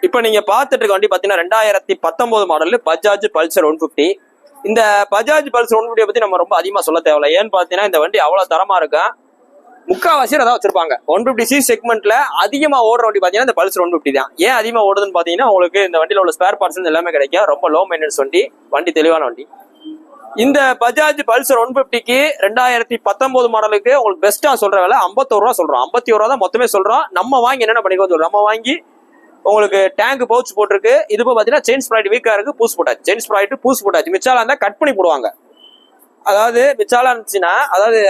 இப்போ நீங்க பார்த்துட்டு இருக்க வண்டி பாத்தீங்கன்னா 2019 மாடல் பஜாஜ் பல்சர் 150. இந்த பஜாஜ் பல்சர் 150 பத்தி நம்ம ரொம்ப அதிகமா சொல்ல தேவையில்ல. ஏன்னு பாத்தீங்கன்னா இந்த வண்டி அவ்வளவு தரமா இருக்கும். முக்காவாசி அதான் வச்சிருப்பாங்க. 150C செக்மெண்ட்ல அதிகமா ஓடுற வண்டி பாத்தீங்கன்னா இந்த பல்சர் 150 தான். ஏன் அதிகமா ஓடுதுன்னு பாத்தீங்கன்னா உங்களுக்கு இந்த வண்டியில உள்ள ஸ்பேர் பார்ட்ஸ் எல்லாமே கிடைக்கும். ரொம்ப லோ மெயின்டெனன்ஸ் வண்டி, வண்டி தெளிவான வண்டி. இந்த பஜாஜ் பல்சர் 150க்கு 2019 மாடலுக்கு உங்களுக்கு பெஸ்டா சொல்ற விலை 51 ரூபா சொல்றோம். 51 ரூபா தான் மொத்தமே சொல்றோம். நம்ம வாங்கி என்னென்ன பண்ணிக்கோ சொல்றோம். நம்ம வாங்கி உங்களுக்கு டேங்க் பவுச் போட்டிருக்கு. இது பாத்தீங்கன்னா செயின் ஸ்ப்ரைட் வீக்கா இருக்கு, பூஸ் போட்டாச்சு. செயின் ஸ்ப்ரைட் பூஸ் போட்டாச்சு. மிச்சாலா இருந்தா கட் பண்ணி போடுவாங்க. அதாவது மிச்சாலா இருந்துச்சுன்னா அதாவது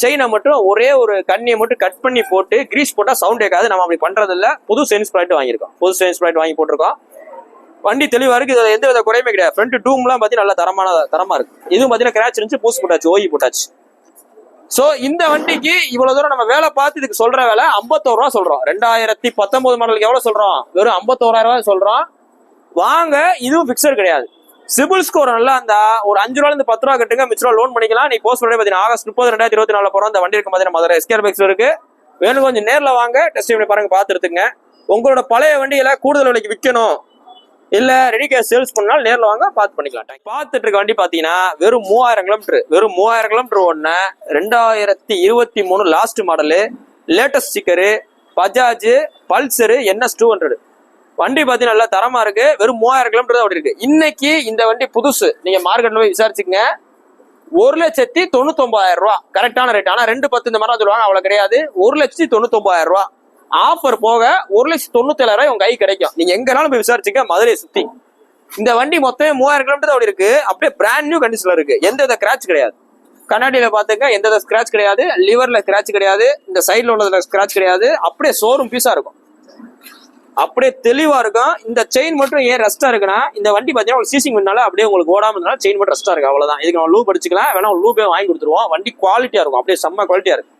செயினை மட்டும் ஒரே ஒரு கண்ணியை மட்டும் கட் பண்ணி போட்டு கிரீஸ் போட்டா சவுண்ட் கேட்காது. நம்ம அப்படி பண்றது இல்ல. புது செயின் ஸ்ப்ரைட் வாங்கியிருக்கோம். புது செயின் ஸ்ப்ரைட் வாங்கி போட்டிருக்கோம். வண்டி தெளிவா இருக்கு. இதுல எந்த வித குறையுமே கிடையாது. ஃப்ரண்ட் டூம் எல்லாம் பாத்தீங்கன்னா நல்லா தரமா இருக்கு. இதுவும் பாத்தீங்கன்னா கிராச் இருந்துச்சு, பூஸ் போட்டாச்சு, ஓகி போட்டாச்சு. சோ இந்த வண்டிக்கு இவ்வளவு தூரம் நம்ம வேலை பார்த்து இதுக்கு சொல்ற வேலை 51 ரூபா சொல்றோம். 2019 மாடலுக்கு எவ்வளவு சொல்றோம்? வெறும் 51,000 ரூபாய் சொல்றோம். வாங்க, இதுவும் பிக்சர் கிடையாது. சிபில் ஸ்கோர் நல்லா இருந்தா ஒரு 5 ரூபாயில இருந்து 10 ரூபா கட்டுங்க, மிச்சம் லோன் பண்ணிக்கலாம். நீ போஸ்ட் பண்ணி பாத்தீங்கன்னா ஆகஸ்ட் 30, 2024 போறோம். இந்த வண்டி இருக்கு பாத்தீங்கன்னா மதுரை எஸ்கேர் பைக்ஸ் இருக்கு. வேணும் கொஞ்சம் நேர்ல வாங்க, டெஸ்ட் பண்ணி பாருங்க, பாத்துருத்துங்க. உங்களோட பழைய வண்டியில கூடுதல் விலைக்கு விற்கணும், இல்ல ரெடி கேஷ் சேல்ஸ் பண்ணாலும் நேர்ல வாங்க, பார்த்து பண்ணிக்கலாம். பார்த்துட்டு இருக்க வண்டி பாத்தீங்கன்னா வெறும் 3000 கிலோமீட்டர். வெறும் 3000 கிலோமீட்டர் ஒண்ணு 2023 last model, latest sticker, Bajaj Pulsar NS 200. வண்டி பாத்தீங்கன்னா நல்லா தரமா இருக்கு. வெறும் 3000 கிலோமீட்டர் தான் ஓடி இருக்கு. இன்னைக்கு இந்த வண்டி புதுசு. நீங்க மார்க்கெட்ல போய் விசாரிச்சுங்க. 1,99,000 ரூபா கரெக்டான ரேட். ஆனா 2,10 இந்த மாதிரி சொல்லுவாங்க, அவ்வளவு கிடையாது. 1,99,000 ரூபா ஆஃபர் போக 1,97,000 உங்க கை கிடைக்கும். நீங்க எங்கனாலும் போய் விசாரிச்சுங்க, மதுரையை சுத்தி. இந்த வண்டி மொத்தமே 3000 கிலோமீட்டர் தான் இருக்கு. அப்படியே பிராண்ட் நியூ கண்டிஷன்ல இருக்கு. எந்த வித கிராச் கிடையாது. கண்ணாடியில பாத்துங்க, எந்த வித ஸ்கிராச் கிடையாது. லிவர்ல ஸ்கிராச் கிடையாது. இந்த சைட்ல உள்ளதுல ஸ்கிராச் கிடையாது. அப்படியே ஷோரூம் பீஸா இருக்கும். அப்படியே தெளிவா இருக்கும். இந்த செயின் மட்டும் ஏன் ரெஸ்டா இருக்குன்னா, இந்த வண்டி பாத்தீங்கன்னா ஒரு சீசிங் பண்ணால அப்படியே உங்களுக்கு ஓடாம இருந்தாலும் செயின் மட்டும் ரெஸ்டா இருக்கு, அவ்வளவுதான். இதுக்கு நம்ம லூப் அடிச்சுக்கலாம், வேணா ஒரு லூப்பே வாங்கி கொடுத்துருவோம். வண்டி குவாலிட்டியா இருக்கும், அப்படியே செம்ம குவாலிட்டியா இருக்கு.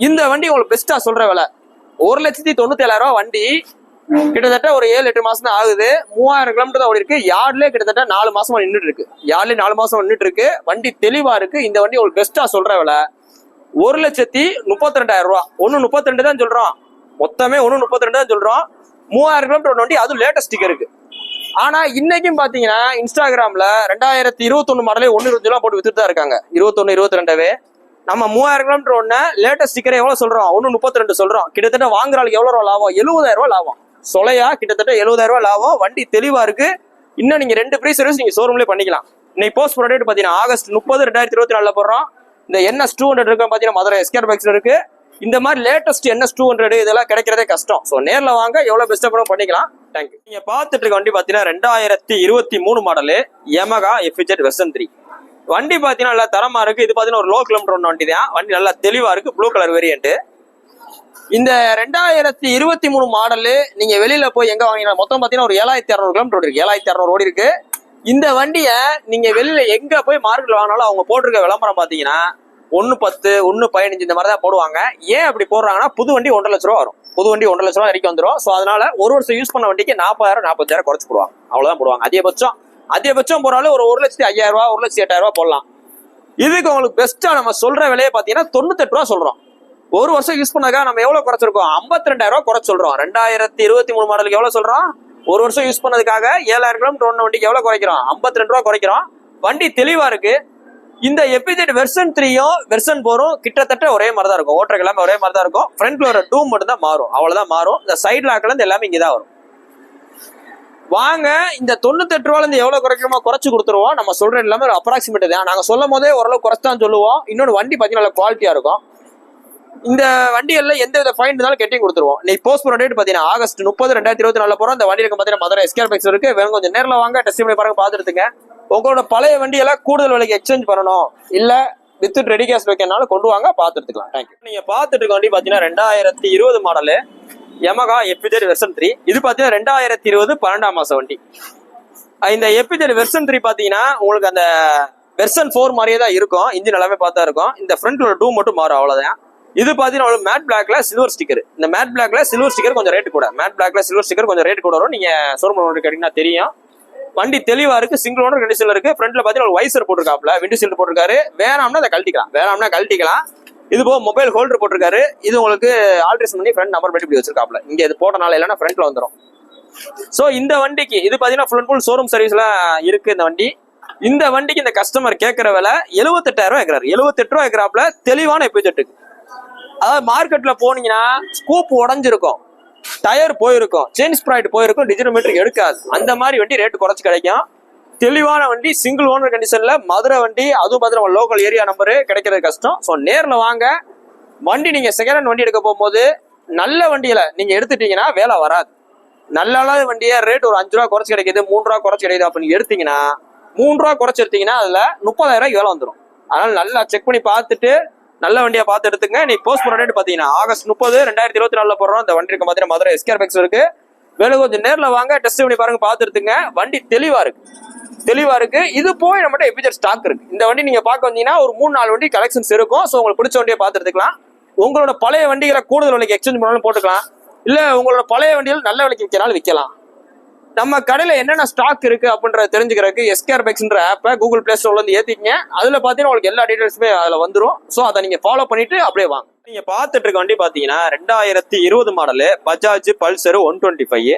இந்த வண்டி உங்களுக்கு பெஸ்டா சொல்ற விலை 1,97,000 ரூபாய். வண்டி கிட்டத்தட்ட ஒரு 7-8 மாசம் தான் ஆகுது. 3000 கிலோமீட்டர் தான் ஓடி இருக்கு. யார்ட்லயே கிட்டத்தட்ட 4 மாசமா நின்றுட்டு இருக்கு. யார்லயே 4 மாசம் நின்றுட்டு இருக்கு. வண்டி தெளிவா இருக்கு. இந்த வண்டி உங்களுக்கு பெஸ்டா சொல்ற விலை 1,32,000 ரூபாய். 1,32 தான் சொல்றோம். மொத்தமே 1,32 தான் சொல்றோம். 3000 கிலோமீட்டர் வண்டி, அதுவும் லேட்டஸ்ட் ஸ்டிக்கர் இருக்கு. ஆனா இன்னைக்கும் பாத்தீங்கன்னா இன்ஸ்டாகிராம்ல 2021 மாடலே 1,25 ரூபா போட்டு வித்துட்டு தான் இருக்காங்க. 21, 22 நம்ம 3000 கிலோமீட்டர் ஒண்ணு லேட்டஸ்ட் ஸ்டிக்கர் எவ்வளவு சொல்றோம்? 1,32 சொல்றோம். கிட்டத்தட்ட வாங்குறாளுக்கு எவ்வளவு ரூபா லாபம்? 70,000 ரூபாய் லாபம். சொலையா கிட்டத்தட்ட 70,000 ரூபாய் லாபம். வண்டி தெளிவா இருக்கு. இன்னும் நீங்க 2 ஃப்ரீ சர்வீஸ் நீங்க ஷோரூம்லயே பண்ணிக்கலாம். இன்னைக்கு போஸ்ட் பண்ண டேட் பாத்தீங்கன்னா ஆகஸ்ட் 30, 2024 போடுறோம். இந்த NS 200 இருக்கு பாத்தீங்கன்னா மதுரை எஸ்கேர் பைக்ஸ்ல இருக்கு. இந்த மாதிரி லேட்டஸ்ட் NS 200 இதெல்லாம் கிடைக்கிறதே கஷ்டம். ஸோ நேர்ல வாங்க, எவ்வளவு பெஸ்டா பண்ணிக்கலாம். தேங்க்யூ. நீங்க பாத்துட்டு இருக்க வண்டி பாத்தீங்கன்னா 2023 மாடலு Yamaha FZ வெர்சன் 3. வண்டி பாத்தீங்கன்னா நல்லா தரமா இருக்கு. இது பாத்தீங்கன்னா ஒரு லோ கிலோமீட்டர் ஒன்று வண்டி தான். வண்டி நல்லா தெளிவா இருக்கு. Blue colour variant. இந்த 2023 மாடலு நீங்க வெளியில போய் எங்க வாங்கினா மொத்தம் பாத்தீங்கன்னா ஒரு 7,600 கிலோமீட்டர் ஓடி இருக்கு. 7,600 ஓடி இருக்கு. இந்த வண்டிய நீங்க வெளியில எங்க போய் மார்க்கெட்ல வாங்கினாலும் அவங்க போட்டிருக்க விளம்பரம் பாத்தீங்கன்னா 1,10, 1,15 இந்த மாதிரி தான் போடுவாங்க. ஏன் அப்படி போடுறாங்கன்னா புது வண்டி 1,50,000 ரூபா வரும். புது வண்டி 1,50,000 ரூபா வரைக்கும் வந்துடும். ஸோ அதனால ஒரு வருஷம் யூஸ் பண்ண வண்டிக்கு 40,000, 45,000 குறைச்சு போடுவாங்க. அவ்வளவுதான் போடுவாங்க. அதிகபட்சம் போறாலும் ஒரு 1,05,000 ரூபா, 1,08,000 ரூபா போடலாம். இதுக்கு உங்களுக்கு பெஸ்டா நம்ம சொல்ற விலையை பாத்தீங்கன்னா 98 ரூபா சொல்றோம். ஒரு வருஷம் யூஸ் பண்ணாக்கா நம்ம எவ்வளவு குறைச்சிருக்கோம்? 52,000 ரூபா குறைச்சு சொல்றோம். 2023 மாடலுக்கு எவ்வளவு சொல்றோம்? ஒரு வருஷம் யூஸ் பண்ணதுக்காக 7,000 கிலோமீட்டர் ஒன்று வண்டிக்கு எவ்வளவு குறைக்கிறோம்? 52 ரூபா குறைக்கிறோம். வண்டி தெளிவா இருக்கு. இந்த FZ வெர்சன் 3யும் வெர்சன் 4ம் கிட்டத்தட்ட ஒரே மாதிரி தான் இருக்கும். ஓட்டர்கள் எல்லாமே ஒரே மாதிரி தான் இருக்கும். ஃப்ரண்ட்ல ஒரு டூம் மட்டும் தான் மாறும், அவ்வளவுதான் மாறும். இந்த சைட் லாக்ல இருந்து எல்லாமே இங்கதான் வரும். வாங்க, இந்த 98 ரூபால இருந்து எவ்வளவு குறைக்கணுமோ குறைச்சு கொடுத்துருவோம். நம்ம சொல்ற எல்லாமே ஒரு அப்ராக்சிமேட் தான். நாங்க சொல்லும் போதே ஓரளவு குறைச்தான் சொல்லுவோம். இன்னொரு வண்டி பாத்தீங்கன்னா நல்ல குவாலிட்டியா இருக்கும். இந்த வண்டிகள்ல எந்த வித ஃபைன் இருந்தாலும் கெட்டி கொடுத்துருவோம். நீ போஸ்ட் பண்ண டேட் பாத்தீங்கன்னா ஆகஸ்ட் 30, 2024 போறோம். இந்த வண்டி இருக்கு பாத்தீங்கன்னா மதுரை எஸ்கேர் பைக்ஸ் இருக்கு. வேணும் கொஞ்சம் நேர்ல வாங்க, டெஸ்ட் பண்ணி பாருங்க, பாத்துட்டுங்க. உங்களோட பழைய வண்டியெல்லாம் கூடுதல் விலைக்கு எக்ஸ்சேஞ்ச் பண்ணணும், இல்ல வித் ரெடி கேஷ் வைக்கனாலும் கொண்டு வாங்க, பாத்துட்டுக்கலாம். தேங்க்யூ. நீங்க பாத்துட்டு இருக்க வண்டி பாத்தீங்கன்னா 2020 மாடலு Yamaha FZ வெர்சன் 3. இது பாத்தீங்கன்னா 2020 12ஆம் மாசம் வண்டி. இந்த FZ வெர்சன் 3 பாத்தீங்கன்னா உங்களுக்கு அந்த வெர்சன் 4 மாதிரியே தான் இருக்கும். இன்ஜின் எல்லாமே பார்த்தா இருக்கும். இந்த ஃப்ரண்ட்ல டூ மட்டும் மாறும், அவ்வளவுதான். இது பாத்தீங்கன்னா மேட் பிளாக்ல சில்வர் ஸ்டிக்கர். இந்த மேட் பிளாக்ல சில்வர் ஸ்டிக்கர் கொஞ்சம் ரேட் கூட. மேட் பிளாக்ல சில்வர் ஸ்டிக்கர் கொஞ்சம் ரேட் கூட வரும். நீங்க ஷோரூம் கேட்டீங்கன்னா தெரியும். வண்டி தெளிவா இருக்கு. சிங்கிள் ஓனர் கண்டிஷன்ல இருக்கு. ஃப்ரண்ட்ல பாத்தீங்கன்னா ஒரு வைசர் போட்டிருக்காப்ல, விண்டோ ஷீல்ட் போட்டிருக்காரு. வேணாம்னா அதை கழட்டிக்கலாம். இது போக மொபைல் ஹோல்டர் போட்டிருக்காரு. இது உங்களுக்கு ஆல்ட்ரேஷன் பண்ணி ஃப்ரண்ட் நம்பர் மட்டும் இப்படி வச்சிருக்காப்ல. இங்க இது போட்டனால இல்லைன்னா ஃப்ரண்ட்ல வந்துடும். ஸோ இந்த வண்டிக்கு இது பாத்தீங்கன்னா ஃபுல் அண்ட் ஃபுல் ஷோரூம் சர்வீஸ்லாம் இருக்கு இந்த வண்டி. இந்த வண்டிக்கு இந்த கஸ்டமர் கேட்கற விலை 78,000 கேட்கறாரு. 78 ரூபா கேட்கறாப்ல. தெளிவான எபிஜெட்டுக்கு. அதாவது மார்க்கெட்ல போனீங்கன்னா ஸ்கூப் உடஞ்சிருக்கும், டயர் போயிருக்கும், செயின் ஸ்ப்ரைட் போயிருக்கும், டிஜிட்டல் மீட்டர் எடுக்காது. அந்த மாதிரி வண்டி ரேட்டு குறைச்சு கிடைக்கும். தெளிவான வண்டி, சிங்கிள் ஓனர் கண்டிஷன்ல, மதுரை வண்டி. அதுவும் பார்த்தீங்கன்னா லோக்கல் ஏரியா நம்பரு கிடைக்கிறது கஷ்டம். ஸோ நேரில் வாங்க. வண்டி நீங்க செகண்ட் ஹேண்ட் வண்டி எடுக்க போகும்போது நல்ல வண்டியில நீங்க எடுத்துட்டீங்கன்னா வேலை வராது. நல்ல வண்டியை ரேட் ஒரு 5 ரூபா குறைச்சு கிடைக்குது, 3 ரூபா குறைச்சு கிடைக்குது அப்படின்னு எடுத்தீங்கன்னா 3 ரூபா குறைச்சு எடுத்தீங்கன்னா அதுல 30,000 வேலை வந்துடும். அதனால நல்லா செக் பண்ணி பார்த்துட்டு நல்ல வண்டியா பார்த்து எடுத்துங்க. நீ போஸ்ட் பண்ண டேட் பாத்தீங்கன்னா ஆகஸ்ட் 30, 2024 போடுறோம். இந்த வண்டி இருக்கு பாத்தீங்கன்னா மதுரை எஸ்கேஆர் பைக்ஸ் இருக்கு. வேலை கொஞ்சம் நேரில் வாங்க, டெஸ்ட் பண்ணி பாருங்க, பார்த்து எடுத்துங்க. வண்டி தெளிவா இருக்கு. இது போய் நம்மகிட்ட எபிஜெட் ஸ்டாக் இருக்கு. இந்த வண்டி நீங்க பார்க்க வந்தீங்கன்னா ஒரு 3-4 வண்டி கலெக்ஷன்ஸ் இருக்கும். ஸோ உங்களுக்கு பிடிச்ச வண்டியை பார்த்து எடுத்துக்கலாம். உங்களோட பழைய வண்டிகளை கூடுதல் விலைக்கு எக்ஸ்சேஞ்ச் பண்ணாலும் போட்டுக்கலாம். இல்ல உங்களோட பழைய வண்டிகள் நல்ல விலைக்கு விற்கனாலும் விற்கலாம். நம்ம கடையில என்னென்ன ஸ்டாக் இருக்கு அப்படின்றத தெரிஞ்சுக்கிறதுக்கு எஸ்கேஆர் பைக்ஸ்ன்ற ஆப்பை கூகுள் பிளே ஸ்டோர்ல இருந்து ஏத்திக்கங்க. அதுல பாத்தீங்கன்னா உங்களுக்கு எல்லா டீடைல்ஸுமே அதுல வந்துடும். ஸோ அதை நீங்க ஃபாலோ பண்ணிட்டு அப்படியே வாங்க. நீங்க பார்த்துட்டு இருக்க வண்டி பாத்தீங்கன்னா 2020 மாடலு பஜாஜ் பல்சர் 125.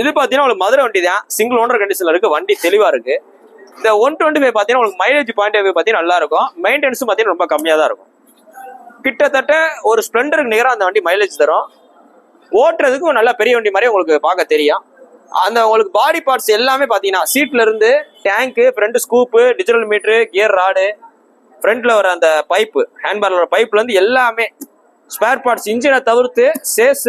இது பாத்தீங்கன்னா உங்களுக்கு மதுரை வண்டி தான். சிங்கிள் ஓனர் கண்டிஷன்ல இருக்கு. வண்டி தெளிவா இருக்கு. இந்த 125 பாத்தீங்கன்னா உங்களுக்கு மைலேஜ் பாயிண்ட் ஆஃப் வியூ பாத்தீங்கன்னா நல்லா இருக்கும். மெயின்டெனன்ஸும் பாத்தீங்கன்னா ரொம்ப கம்மியா தான் இருக்கும். கிட்டத்தட்ட ஒரு ஸ்ப்ளெண்டருக்கு நிகராக அந்த வண்டி மைலேஜ் தரும். ஓட்டுறதுக்கு நல்லா பெரிய வண்டி மாதிரி உங்களுக்கு பார்க்க தெரியும். அந்த உங்களுக்கு பாடி பார்ட்ஸ் எல்லாமே பாத்தீங்கன்னா சீட்ல இருந்து tank, front scoop, digital metre, gear rod, ஃப்ரண்ட்ல வர அந்த பைப்பு, ஹேண்ட்பார்ல வர பைப்ல இருந்து எல்லாமே ஸ்பேர் பார்ட்ஸ், இன்ஜினை தவிர்த்து சேஸ்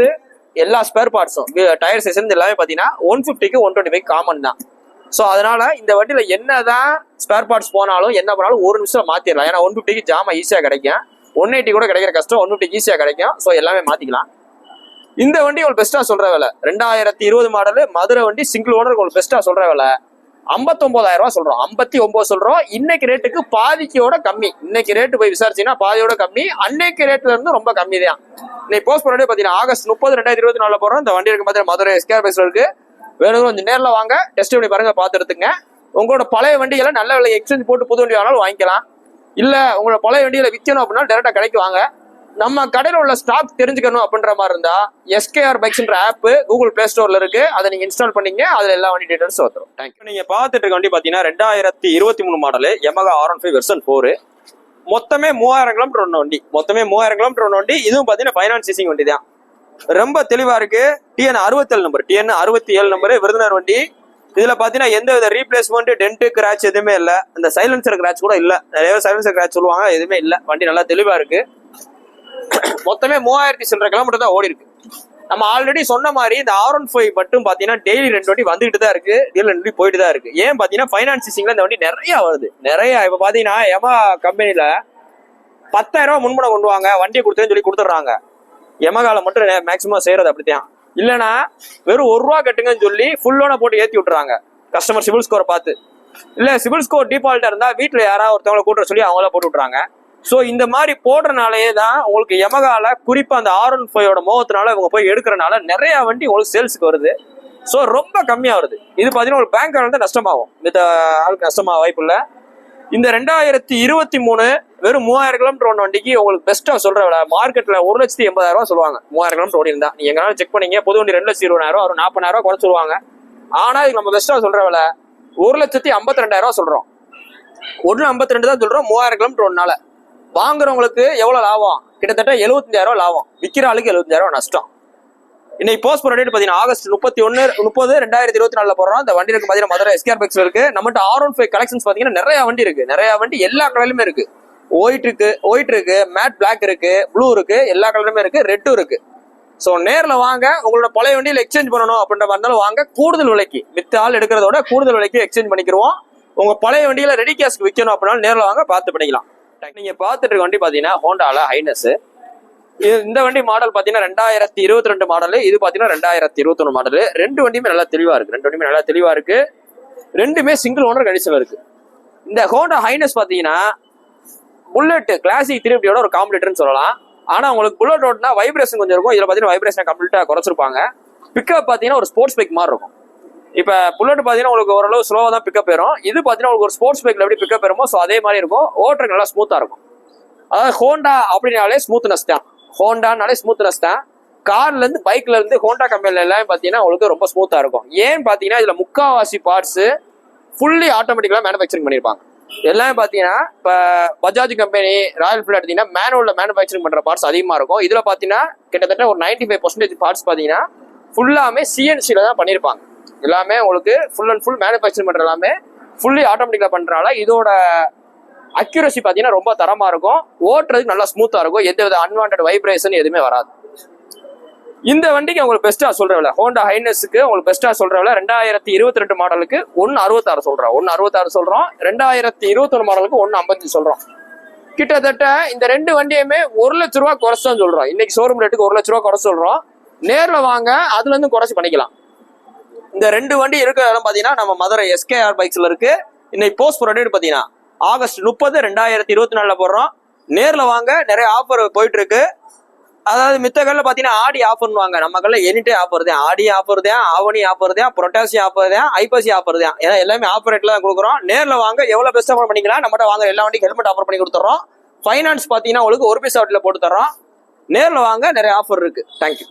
எல்லா ஸ்பேர் பார்ட்ஸும், டயர் சைஸ் இருந்து எல்லாமே பாத்தீங்கன்னா 150க்கு 125 காமன் தான். ஸோ அதனால இந்த வண்டியில என்னதான் ஸ்பேர் பார்ட்ஸ் போனாலும் என்ன பண்ணாலும் ஒரு நிமிஷம் மாத்திடலாம். ஏன்னா 150க்கு ஜாமா ஈஸியா கிடைக்கும். 180 கூட கிடைக்கிற கஷ்டம், 150க்கு ஈஸியா கிடைக்கும். ஸோ எல்லாமே மாத்திக்கலாம். இந்த வண்டி உங்களுக்கு பெஸ்டா சொல்ற விலை 2020 மாடலு மதுரை வண்டி சிங்கிள் ஓனர் உங்களுக்கு பெஸ்டா சொல்ற விலை 59,000 ரூபாய் சொல்றோம். 59 சொல்றோம். இன்னைக்கு ரேட்டுக்கு பாதிக்கோட கம்மி. இன்னைக்கு ரேட்டு போய் விசாரிச்சீங்கன்னா பாதியோட கம்மி. அன்னைக்கு ரேட்ல இருந்து ரொம்ப கம்மி தான். இன்னைக்கு போஸ்ட் பண்ணி பாத்தீங்கன்னா ஆகஸ்ட் 30, 2024 போறோம். இந்த வண்டி இருக்கு பாத்தீங்கன்னா மதுரை எஸ்கேஆர் பைக்ஸ் இருக்கு. வேணும் கொஞ்சம் நேரில் வாங்க, டெஸ்ட் பண்ணி பாருங்க, பார்த்து எடுத்துங்க. உங்களோட பழைய வண்டிகளை நல்ல விலை எக்ஸ்சேஞ்ச் போட்டு புது வண்டி வாங்கினாலும் வாங்கிக்கலாம். இல்ல உங்களோட பழைய வண்டிகளை விற்கணும் அப்படின்னா டேரக்டா கடைக்கு வாங்க. நம்ம கடையில் உள்ள ஸ்டாக் தெரிஞ்சுக்கணும் அப்படின்ற மாதிரி இருந்தா எஸ்கேஆர் பைக்ஸ்ன்ற ஆப் கூகுள் பிளே ஸ்டோர்ல இருக்கு. அதை நீங்க இன்ஸ்டால் பண்ணீங்க. அதுல எல்லா வண்டி டீடைல்ஸ் வந்துடும். தேங்க்யூ. நீங்க பார்த்துட்டு இருக்க வண்டி பாத்தீங்கன்னா 2023 மாடல் Yamaha R15 வெர்ஷன் 4. மொத்தமே 3000 கிலோமீட்டர் ஒன்று வண்டி. மொத்தமே 3000 கிலோமீட்டர் ஒன்று வண்டி. இதுவும் பாத்தீங்கன்னா ஃபைனான்ஸ் சீசிங் வண்டி தான். ரொம்ப தெளிவா இருக்கு. TN 67 number, TN 67 number, Virudhunagar வண்டி. இதுல பாத்தீங்கன்னா எந்த வித ரீப்ளேஸ்மெண்ட், டென்ட், கிராச் எதுவுமே இல்ல. இந்த சைலன்சர் கிராச் கூட இல்ல. நிறைய சைலன்சர் கிராச் சொல்லுவாங்க, எதுவுமே இல்ல. வண்டி நல்லா தெளிவா இருக்கு. மொத்தமே 3000 சில்லற கிலோமீட்டர் தான் ஓடி இருக்கு. நம்ம ஆல்ரெடி சொன்ன மாதிரி இந்த R15 மட்டும் பாத்தீங்கன்னா டெய்லி 2 வண்டி வந்துகிட்டு தான் இருக்கு. டெய்லி 2 வண்டி போயிட்டு தான் இருக்கு. ஏன் பாத்தீங்கன்னா ஃபைனான்ஸ் சீசிங்ல இந்த வண்டி நிறைய வருது. நிறைய இப்ப பாத்தீங்கன்னா Yamaha கம்பெனில 10,000 ரூபாய் முன்பணம் கொண்டு வாங்க, வண்டியை கொடுத்தேன்னு சொல்லி கொடுத்துட்றாங்க. Yamahaல மட்டும் மேக்சிமம் செய்யறது அப்படித்தான். இல்லைன்னா வெறும் 1 ரூபா கட்டுங்கன்னு சொல்லி ஃபுல் லோனை போட்டு ஏற்றி விட்டுறாங்க கஸ்டமர் சிபில் ஸ்கோரை பார்த்து. இல்லை சிபில் ஸ்கோர் டிஃபால்ட்டாக இருந்தால் வீட்டில் யாராவது ஒருத்தவங்களை கூட்டுற சொல்லி அவங்கள போட்டு விட்றாங்க. ஸோ இந்த மாதிரி போடுறனாலேயே தான் உங்களுக்கு Yamahaல குறிப்பாக அந்த R15 மோகத்தினால இவங்க போய் எடுக்கிறனால நிறைய வண்டி உங்களுக்கு சேல்ஸுக்கு வருது. ஸோ ரொம்ப கம்மியாக வருது. இது பார்த்தீங்கன்னா ஒரு பேங்க் வந்து நஷ்டமாகும், மித்த ஆளுக்கு நஷ்டமாக வாய்ப்பு இல்லை. இந்த 2023 வெறும் 3000 கிலோமீட்டர் ஒன்று வண்டிக்கு உங்களுக்கு பெஸ்ட்டா சொல்ற விலை மார்க்கெட்ல 1,80,000 ரூபாய் சொல்லுவாங்க. 3000 கிலோமீட்டர் ஓடி இருந்தா நீங்க எங்கனாலும் செக் பண்ணீங்க. புது வண்டி 2,20,000 ஒரு 40,000 ரூபாய் குறைச்சு சொல்லுவாங்க. ஆனா இதுக்கு நம்ம பெஸ்ட்டா சொல்ற விலை 1,52,000 ரூபாய் சொல்றோம். 1,52 தான் சொல்றோம். 3000 கிலோமீட்டர் ஒன்னால வாங்குறவங்களுக்கு எவ்வளவு லாபம்? கிட்டத்தட்ட 75,000 ரூபாய் லாபம். விற்கிற ஆளுக்கு 75,000 ரூபாய் நஷ்டம். இன்னைக்கு போஸ்ட் பண்ண டேட் பாத்தீங்கன்னா ஆகஸ்ட் 30, 2024 போடுறோம். இந்த வண்டி இருக்கு பாத்தீங்கன்னா மதுரை எஸ்கேஆர் பைக்ஸ் இருக்கு. நம்மகிட்ட R15 கலெக்ஷன்ஸ் பாத்தீங்கன்னா நிறைய வண்டி இருக்கு. நிறைய வண்டி எல்லா கலர்லயுமே இருக்கு. ஒயிட் இருக்கு, மேட் பிளாக் இருக்கு, ப்ளூ இருக்கு, எல்லா கலருமே இருக்கு, ரெட்டும் இருக்கு. ஸோ நேரில் வாங்க. உங்களோட பழைய வண்டியில் எக்ஸ்சேஞ்ச் பண்ணணும் அப்படின்ற மாதிரி இருந்தாலும் வாங்க. கூடுதல் விலைக்கு மித்த ஆள் எடுக்கிறதோட கூடுதல் விலைக்கு எக்ஸ்சேஞ்ச் பண்ணிக்கிறோம். உங்க பழைய வண்டியில ரெடி கேஷ்க்கு விற்கணும் அப்படின்னாலும் நேரில் வாங்க, பார்த்து பண்ணிக்கலாம். நீங்க பார்த்துட்டு இருக்க வண்டி பாத்தீங்கன்னா ஹோண்டால ஹைனஸ். இந்த வண்டி மாடல் பாத்தீங்கன்னா 2022 மாடல். இது பாத்தீங்கன்னா 2021 மாடல். ரெண்டு வண்டியுமே நல்லா தெளிவா இருக்கு. ரெண்டுமே சிங்கிள் ஓனர் கண்டிஷன்ல இருக்கு. இந்த ஹோண்டா ஹைனஸ் பாத்தீங்கன்னா புல்லட் கிளாசிக் 350 ஒரு காம்படிட்டர்னு சொல்லலாம். ஆனா உங்களுக்கு புல்லட் ஓட்டுனா வைப்ரேஷன் கொஞ்சம் இருக்கும். இதுல பாத்தீங்கன்னா வைப்ரேஷன் கம்ப்ளீட்டா குறைச்சிருப்பாங்க. பிக்கப் பாத்தீங்கன்னா ஒரு ஸ்போர்ட்ஸ் பைக் மாதிரி இருக்கும். இப்ப புல்லட் பாத்தீங்கன்னா உங்களுக்கு ஓரளவு ஸ்லோவா தான் பிக்கப் ஏறும். இது பாத்தீங்கன்னா உங்களுக்கு ஒரு ஸ்போர்ட்ஸ் பைக்ல எப்படி பிக்கப் ஏறுமோ ஸோ அதே மாதிரி இருக்கும். ஓட்டுறதுக்கு நல்லா ஸ்மூத்தா இருக்கும். அதாவது ஹோண்டா அப்படின்னாலே ஸ்மூத்னஸ் தான், ஹோண்டானாலே ஸ்மூத்னஸ் தான். கார்ல இருந்து பைக்ல இருந்து ஹோண்டா கம்பெனில எல்லாமே பாத்தீங்கன்னா உங்களுக்கு ரொம்ப ஸ்மூத்தா இருக்கும். ஏன்னு பாத்தீங்கன்னா இதுல முக்காவாசி பார்ட்ஸ் ஃபுல்லி ஆட்டோமேட்டிக்கலா மேனுஃபேக்சரிங் பண்ணிருப்பாங்க. எல்லாமே பாத்தீங்கன்னா இப்ப பஜாஜ் கம்பெனி, ராயல் என்ஃபீல்ட் எடுத்தீங்கன்னா மேனுவல்ல மேனுஃபேக்சரிங் பண்ற பார்ட்ஸ் அதிகமா இருக்கும். இதுல பாத்தீங்கன்னா கிட்டத்தட்ட ஒரு 95% பார்ட்ஸ் பாத்தீங்கன்னா ஃபுல்லாமே சிஎன்சில தான் பண்ணிருப்பாங்க. எல்லாமே உங்களுக்கு ஃபுல் அண்ட் ஃபுல் மேனுஃபேக்சரிங் பண்ற எல்லாமே ஃபுல்லி ஆட்டோமேட்டிக்கலா பண்றதுனால இதோட அக்யூரசி பாத்தீங்கன்னா ரொம்ப தரமா இருக்கும். ஓட்டுறதுக்கு நல்லா ஸ்மூத்தா இருக்கும். எந்த வித அன்வான்ட் வைப்ரேஷன் எதுவுமே வராது. இந்த வண்டிக்கு உங்களுக்கு பெஸ்டா சொல்றவில்ல, ஹோண்டா ஹைனஸ்க்கு உங்களுக்கு பெஸ்டா சொல்றவில்ல 2022 மாடலுக்கு 1.66 சொல்றோம். 1.66 சொல்றோம். 2021 மாடலுக்கு 1.55 சொல்றோம். கிட்டத்தட்ட இந்த ரெண்டு வண்டியுமே 1 லட்ச ரூபா குறைச்சு தான் சொல்றோம். இன்னைக்கு ஷோரூம் ரேட்டுக்கு 1 லட்ச ரூபா குறைச்சு சொல்றோம். நேர்ல வாங்க, அதுல இருந்து குறைச்சு பண்ணிக்கலாம். இந்த ரெண்டு வண்டி இருக்கிற இடம் பாத்தீங்கன்னா நம்ம மதுரை எஸ்கேஆர் பைக்ஸ்ல இருக்கு. இன்னைக்கு போஸ்ட் போற டேட் பாத்தீங்கன்னா ஆகஸ்ட் 30, 2024 போடுறோம். நேர்ல வாங்க, நிறைய ஆஃபர் போயிட்டு இருக்கு. அதாவது மித்த கல்ல பாத்தீங்கன்னா ஆடி ஆஃபர் வாங்க, நம்ம கல்ல எனிட்டே ஆஃபர் தான். ஆடி ஆஃபர் தான், ஆவணி ஆஃபர் தான், புரட்டாசி ஆஃபர் தான், ஐப்பசி ஆஃபர் தான். ஏன்னா எல்லாமே ஆஃபர் ரேட்ல தான் கொடுக்குறோம். நேர்ல வாங்க, எவ்வளவு பெஸ்ட் ஆஃபர் பண்ணிக்கலாம். நம்மகிட்ட வாங்க எல்லா வண்டிக்கும் ஹெல்மெட் ஆஃபர் பண்ணி கொடுத்துறோம். ஃபைனான்ஸ் பாத்தீங்கன்னா உங்களுக்கு 1 பைசா வட்டில போட்டு தர்றோம். நேர்ல வாங்க, நிறைய ஆஃபர் இருக்கு. தேங்க்யூ.